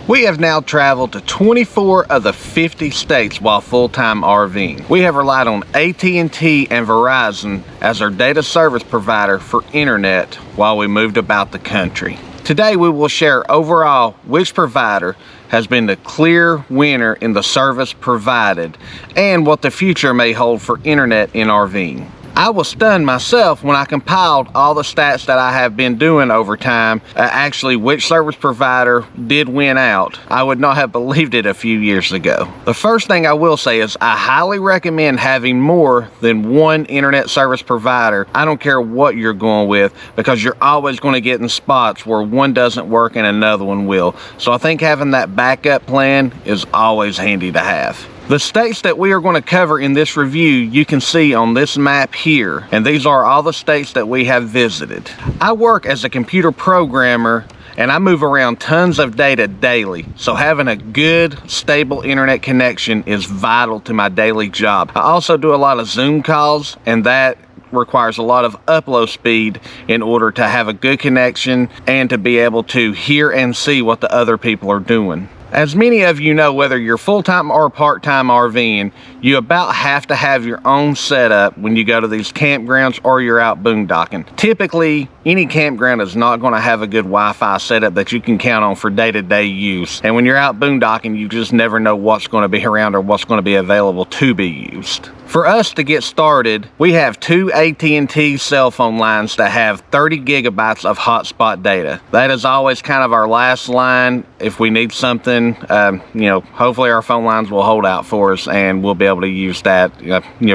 We have now traveled to 24 of the 50 states while full-time RVing. We have relied on AT&T and Verizon as our data service provider for internet while we moved about the country. Today we will share overall which provider has been the clear winner in the service provided and what the future may hold for internet in RVing. I was stunned myself when I compiled all the stats that I have been doing over time, actually which service provider did win out. I would not have believed it a few years ago. The first thing I will say is I highly recommend having more than one internet service provider. I don't care what you're going with, because you're always going to get in spots where one doesn't work and another one will. So I think having that backup plan is always handy to have. The states that we are going to cover in this review you can see on this map here, and these are all the states that we have visited. I work as a computer programmer and I move around tons of data daily, so having a good, stable internet connection is vital to my daily job. I also do a lot of Zoom calls, and that requires a lot of upload speed in order to have a good connection and to be able to hear and see what the other people are doing. As many of you know, whether you're full-time or part-time RVing, you about have to have your own setup when you go to these campgrounds or you're out boondocking. Typically, any campground is not going to have a good Wi-Fi setup that you can count on for day-to-day use. And when you're out boondocking, you just never know what's going to be around or what's going to be available to be used. For us to get started, we have two AT&T cell phone lines that have 30 gigabytes of hotspot data. That is always kind of our last line if we need something. Hopefully our phone lines will hold out for us and we'll be able to use that,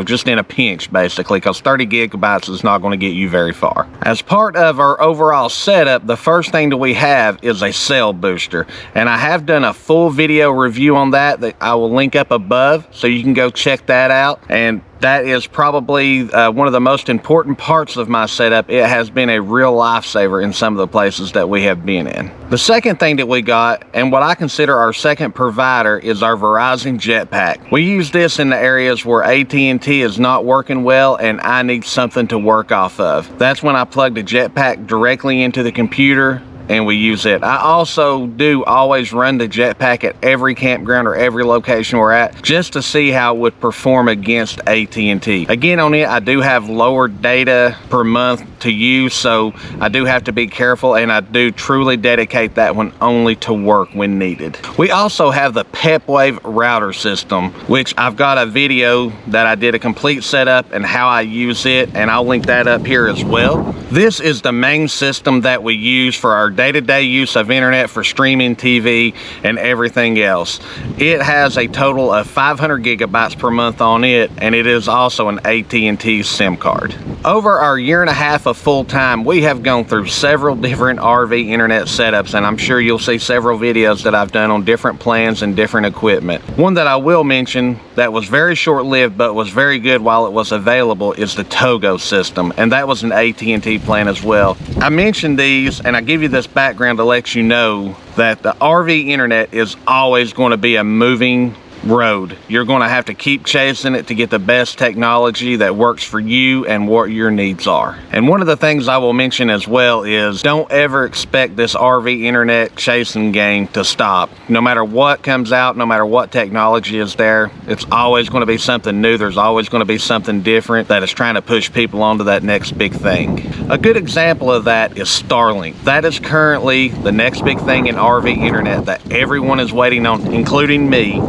just in a pinch basically, because 30 gigabytes is not going to get you very far. As part of our overall setup, the first thing that we have is a cell booster, and I have done a full video review on that I will link up above, so you can go check that out. And that is probably one of the most important parts of my setup. It has been a real lifesaver in some of the places that we have been in. The second thing that we got, and what I consider our second provider, is our Verizon Jetpack. We use this in the areas where AT&T is not working well and I need something to work off of. That's when I plug the Jetpack directly into the computer and we use it. I also do always run the Jetpack at every campground or every location we're at, just to see how it would perform against AT&T. Again, on it, I do have lower data per month to use, so I do have to be careful, and I do truly dedicate that one only to work when needed. We also have the PepWave router system, which I've got a video that I did a complete setup and how I use it, and I'll link that up here as well. This is the main system that we use for our day-to-day use of internet for streaming TV and everything else. It has a total of 500 gigabytes per month on it, and it is also an AT&T SIM card. Over our year and a half of full time, we have gone through several different RV internet setups, and I'm sure you'll see several videos that I've done on different plans and different equipment. One that I will mention that was very short-lived but was very good while it was available is the Togo system, and that was an AT&T plan as well. I mentioned these, and I give you this background to let you know that the RV internet is always going to be a moving road. You're going to have to keep chasing it to get the best technology that works for you and what your needs are. And one of the things I will mention as well is don't ever expect this RV internet chasing game to stop. No matter what comes out, no matter what technology is there, it's always going to be something new. There's always going to be something different that is trying to push people onto that next big thing. A good example of that is Starlink. That is currently the next big thing in RV internet that everyone is waiting on, including me.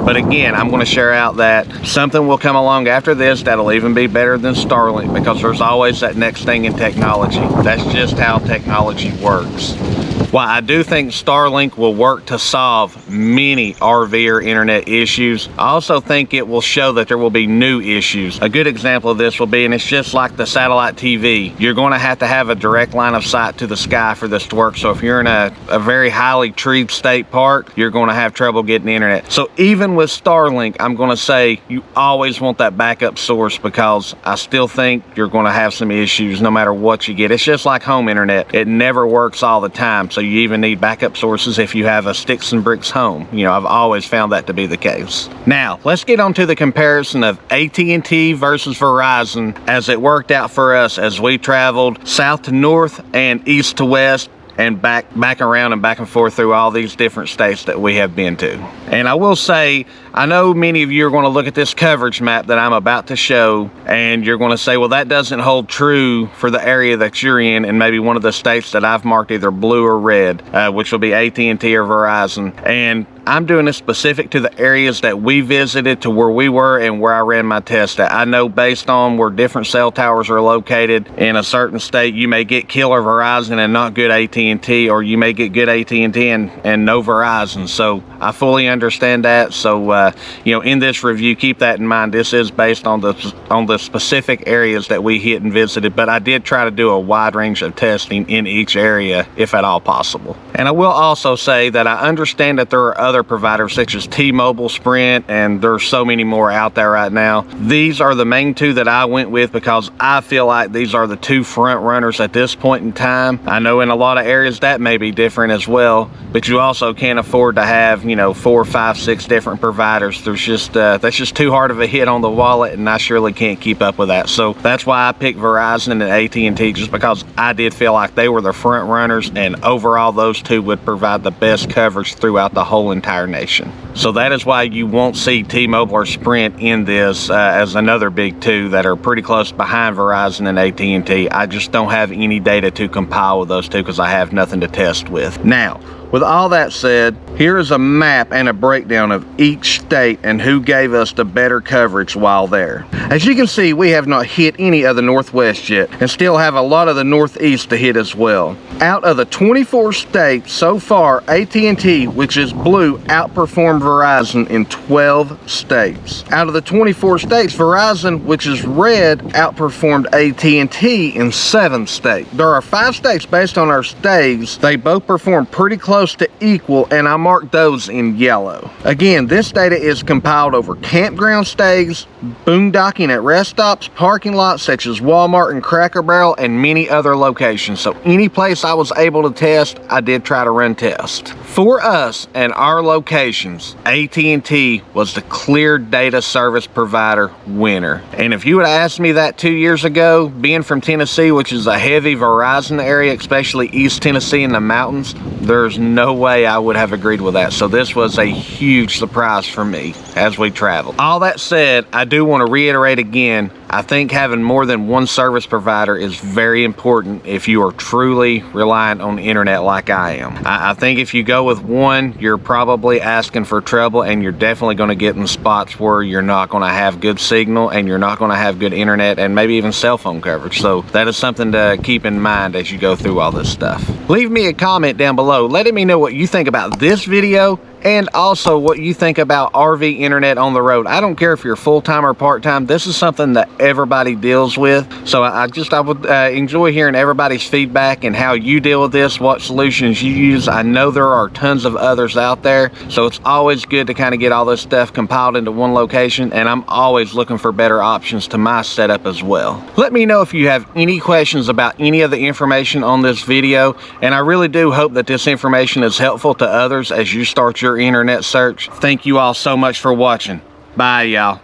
But again, I'm going to share out that something will come along after this that'll even be better than Starlink, because there's always that next thing in technology. That's just how technology works. While I do think Starlink will work to solve many RVer internet issues, I also think it will show that there will be new issues. A good example of this will be, and it's just like the satellite TV, you're going to have a direct line of sight to the sky for this to work. So if you're in a very highly treed state park, you're going to have trouble getting the internet. So even with Starlink, I'm going to say you always want that backup source, because I still think you're going to have some issues no matter what you get. It's just like home internet. It never works all the time. So you even need backup sources if you have a sticks and bricks home. I've always found that to be the case. Now, let's get on to the comparison of AT&T versus Verizon as it worked out for us as we traveled south to north and east to west and back around and back and forth through all these different states that we have been to. And I will say, I know many of you are going to look at this coverage map that I'm about to show, and you're going to say, well, that doesn't hold true for the area that you're in, and maybe one of the states that I've marked either blue or red, which will be AT&T or Verizon. And I'm doing this specific to the areas that we visited, to where we were and where I ran my test at. I know based on where different cell towers are located in a certain state, you may get killer Verizon and not good AT&T, or you may get good AT&T and no Verizon. So I fully understand that. So you know, in this review, keep that in mind. This is based on the specific areas that we hit and visited, but I did try to do a wide range of testing in each area if at all possible. And I will also say that I understand that there are other providers such as T-Mobile, Sprint, and there's so many more out there right now. These are the main two that I went with because I feel like these are the two front runners at this point in time. I know in a lot of areas that may be different as well, but you also can't afford to have, you know, 4, 5, 6 different providers. There's just that's just too hard of a hit on the wallet, and I surely can't keep up with that. So that's why I picked Verizon and AT&T, just because I did feel like they were the front runners, and overall those two would provide the best coverage throughout the whole entire nation. So that is why you won't see T-Mobile or Sprint in this as another big two that are pretty close behind Verizon and AT&T. I just don't have any data to compile with those two because I have nothing to test with. Now, with all that said, here is a map and a breakdown of each state and who gave us the better coverage while there. As you can see, we have not hit any of the Northwest yet, and still have a lot of the Northeast to hit as well. Out of the 24 states so far, AT&T, which is blue, outperformed Verizon in 12 states. Out of the 24 states, Verizon, which is red, outperformed AT&T in 7 states. There are 5 states based on our stays. They both performed pretty close to equal, and I marked those in yellow. Again, this data is compiled over campground stays, boondocking at rest stops, parking lots such as Walmart and Cracker Barrel, and many other locations. So any place I was able to test, I did try to run tests. For us and our locations, AT&T was the clear data service provider winner. And if you would have asked me that 2 years ago, being from Tennessee, which is a heavy Verizon area, especially East Tennessee in the mountains, there's no way I would have agreed with that. So this was a huge surprise for me as we traveled. All that said, I do want to reiterate again, I think having more than one service provider is very important if you are truly reliant on the internet like I am. I think if you go with one, you're probably asking for trouble, and you're definitely going to get in spots where you're not going to have good signal and you're not going to have good internet and maybe even cell phone coverage. So that is something to keep in mind as you go through all this stuff. Leave me a comment down below letting me know what you think about this video, and also what you think about RV internet on the road. I don't care if you're full-time or part-time. This is something that everybody deals with. So I would enjoy hearing everybody's feedback and how you deal with this, what solutions you use. I know there are tons of others out there, so it's always good to kind of get all this stuff compiled into one location, and I'm always looking for better options to my setup as well. Let me know if you have any questions about any of the information on this video, and I really do hope that this information is helpful to others as you start your internet search. Thank you all so much for watching. Bye, y'all.